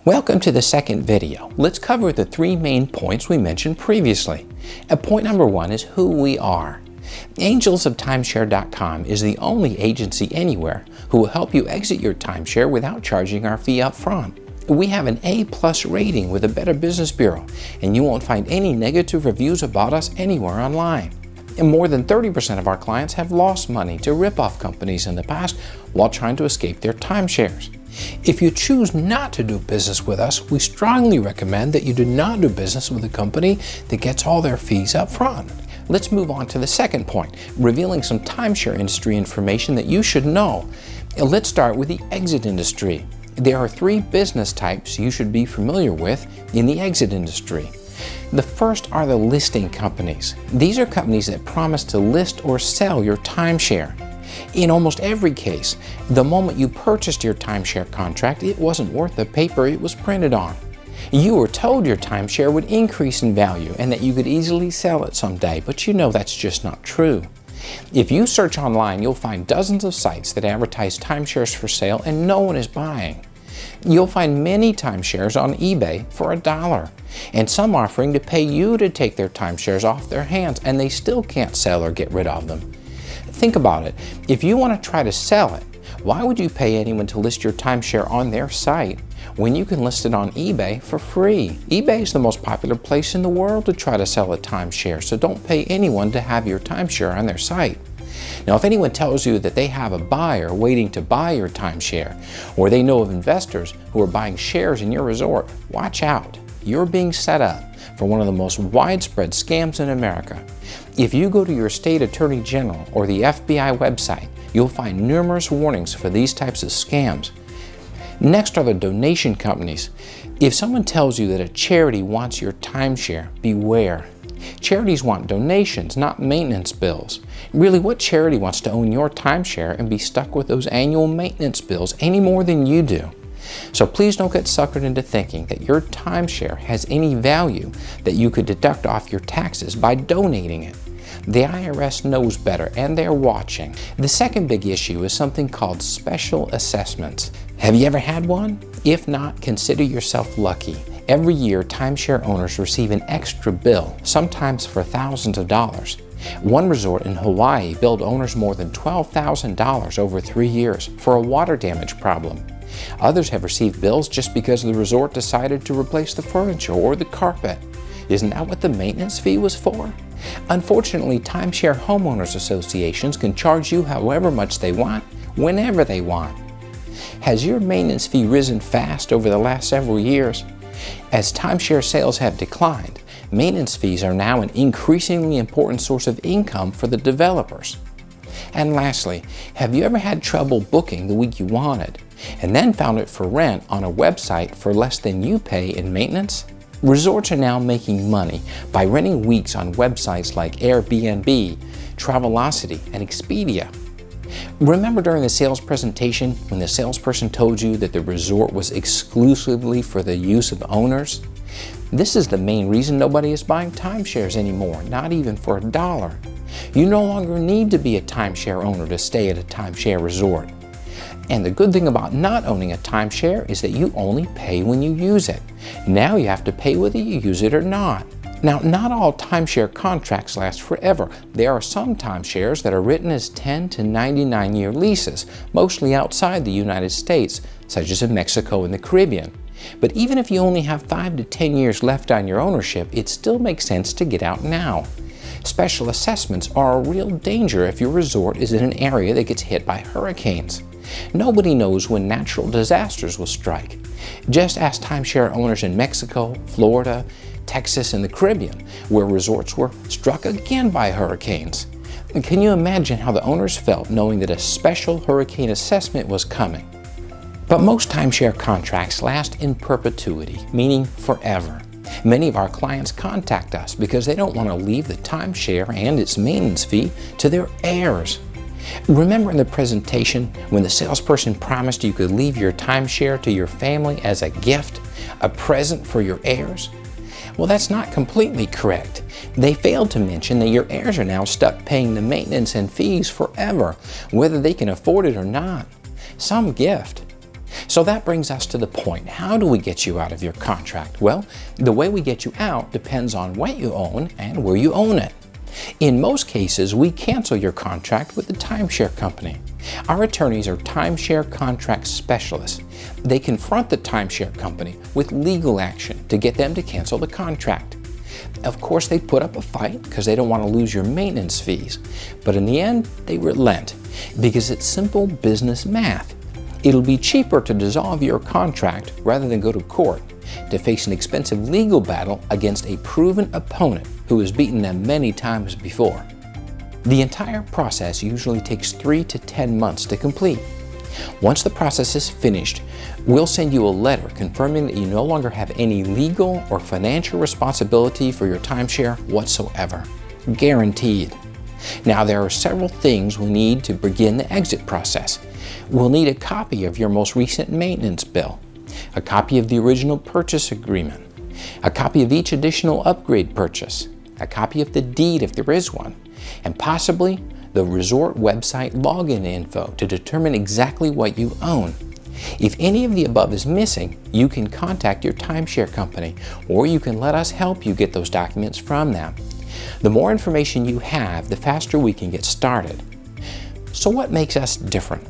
Welcome to the second video. Let's cover the three main points we mentioned previously. Point number one is who we are. AngelsOfTimeshare.com is the only agency anywhere who will help you exit your timeshare without charging our fee up front. We have an A+ rating with the Better Business Bureau, and you won't find any negative reviews about us anywhere online. And more than 30% of our clients have lost money to rip-off companies in the past while trying to escape their timeshares. If you choose not to do business with us, we strongly recommend that you do not do business with a company that gets all their fees up front. Let's move on to the second point, revealing some timeshare industry information that you should know. Let's start with the exit industry. There are three business types you should be familiar with in the exit industry. The first are the listing companies. These are companies that promise to list or sell your timeshare. In almost every case, the moment you purchased your timeshare contract, it wasn't worth the paper it was printed on. You were told your timeshare would increase in value and that you could easily sell it someday, but you know that's just not true. If you search online, you'll find dozens of sites that advertise timeshares for sale and no one is buying. You'll find many timeshares on eBay for $1, and some offering to pay you to take their timeshares off their hands, and they still can't sell or get rid of them. Think about it. If you want to try to sell it, why would you pay anyone to list your timeshare on their site when you can list it on eBay for free? eBay is the most popular place in the world to try to sell a timeshare, so don't pay anyone to have your timeshare on their site. Now, if anyone tells you that they have a buyer waiting to buy your timeshare, or they know of investors who are buying shares in your resort, watch out. You're being set up for one of the most widespread scams in America. If you go to your state attorney general or the FBI website, you'll find numerous warnings for these types of scams. Next are the donation companies. If someone tells you that a charity wants your timeshare, beware. Charities want donations, not maintenance bills. Really, what charity wants to own your timeshare and be stuck with those annual maintenance bills any more than you do? So please don't get suckered into thinking that your timeshare has any value that you could deduct off your taxes by donating it. The IRS knows better, and they're watching. The second big issue is something called special assessments. Have you ever had one? If not, consider yourself lucky. Every year, timeshare owners receive an extra bill, sometimes for thousands of dollars. One resort in Hawaii billed owners more than $12,000 over 3 years for a water damage problem. Others have received bills just because the resort decided to replace the furniture or the carpet. Isn't that what the maintenance fee was for? Unfortunately, timeshare homeowners associations can charge you however much they want, whenever they want. Has your maintenance fee risen fast over the last several years? As timeshare sales have declined, maintenance fees are now an increasingly important source of income for the developers. And lastly, have you ever had trouble booking the week you wanted, and then found it for rent on a website for less than you pay in maintenance? Resorts are now making money by renting weeks on websites like Airbnb, Travelocity, and Expedia. Remember during the sales presentation when the salesperson told you that the resort was exclusively for the use of owners? This is the main reason nobody is buying timeshares anymore, not even for $1. You no longer need to be a timeshare owner to stay at a timeshare resort. And the good thing about not owning a timeshare is that you only pay when you use it. Now you have to pay whether you use it or not. Now, not all timeshare contracts last forever. There are some timeshares that are written as 10 to 99-year leases, mostly outside the United States, such as in Mexico and the Caribbean. But even if you only have 5 to 10 years left on your ownership, it still makes sense to get out now. Special assessments are a real danger if your resort is in an area that gets hit by hurricanes. Nobody knows when natural disasters will strike. Just ask timeshare owners in Mexico, Florida, Texas, and the Caribbean, where resorts were struck again by hurricanes. And can you imagine how the owners felt knowing that a special hurricane assessment was coming? But most timeshare contracts last in perpetuity, meaning forever. Many of our clients contact us because they don't want to leave the timeshare and its maintenance fee to their heirs. Remember in the presentation when the salesperson promised you could leave your timeshare to your family as a gift, a present for your heirs? Well, that's not completely correct. They failed to mention that your heirs are now stuck paying the maintenance and fees forever, whether they can afford it or not. Some gift. So that brings us to the point. How do we get you out of your contract? Well, the way we get you out depends on what you own and where you own it. In most cases, we cancel your contract with the timeshare company. Our attorneys are timeshare contract specialists. They confront the timeshare company with legal action to get them to cancel the contract. Of course, they put up a fight because they don't want to lose your maintenance fees. But in the end, they relent because it's simple business math. It'll be cheaper to dissolve your contract rather than go to court to face an expensive legal battle against a proven opponent who has beaten them many times before. The entire process usually takes 3 to 10 months to complete. Once the process is finished, we'll send you a letter confirming that you no longer have any legal or financial responsibility for your timeshare whatsoever. Guaranteed. Now, there are several things we need to begin the exit process. We'll need a copy of your most recent maintenance bill, a copy of the original purchase agreement, a copy of each additional upgrade purchase, a copy of the deed if there is one, and possibly the resort website login info to determine exactly what you own. If any of the above is missing, you can contact your timeshare company, or you can let us help you get those documents from them. The more information you have, the faster we can get started. So what makes us different?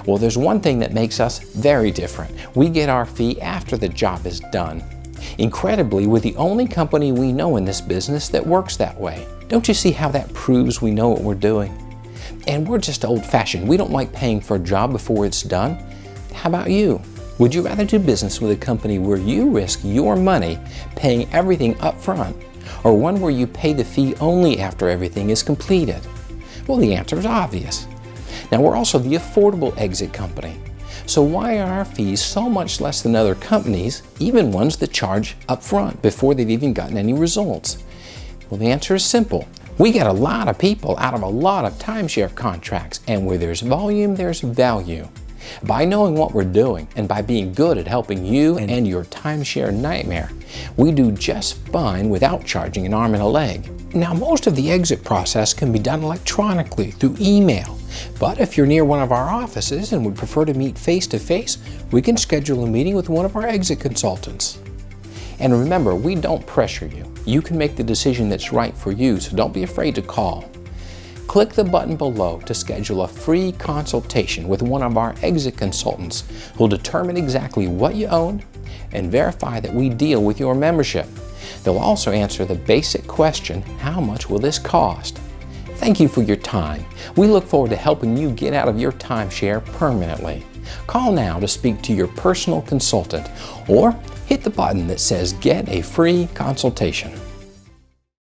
Well, there's one thing that makes us very different. We get our fee after the job is done. Incredibly, we're the only company we know in this business that works that way. Don't you see how that proves we know what we're doing? And we're just old-fashioned. We don't like paying for a job before it's done. How about you? Would you rather do business with a company where you risk your money paying everything up front, or one where you pay the fee only after everything is completed? Well, the answer is obvious. Now, we're also the affordable exit company. So why are our fees so much less than other companies, even ones that charge up front before they've even gotten any results? Well, the answer is simple. We get a lot of people out of a lot of timeshare contracts, and where there's volume, there's value. By knowing what we're doing and by being good at helping you and your timeshare nightmare, we do just fine without charging an arm and a leg. Now, most of the exit process can be done electronically through email, but if you're near one of our offices and would prefer to meet face-to-face, we can schedule a meeting with one of our exit consultants. And remember, we don't pressure you. You can make the decision that's right for you, so don't be afraid to call. Click the button below to schedule a free consultation with one of our exit consultants who'll determine exactly what you own and verify that we deal with your membership. They'll also answer the basic question, how much will this cost? Thank you for your time. We look forward to helping you get out of your timeshare permanently. Call now to speak to your personal consultant or hit the button that says Get a Free Consultation.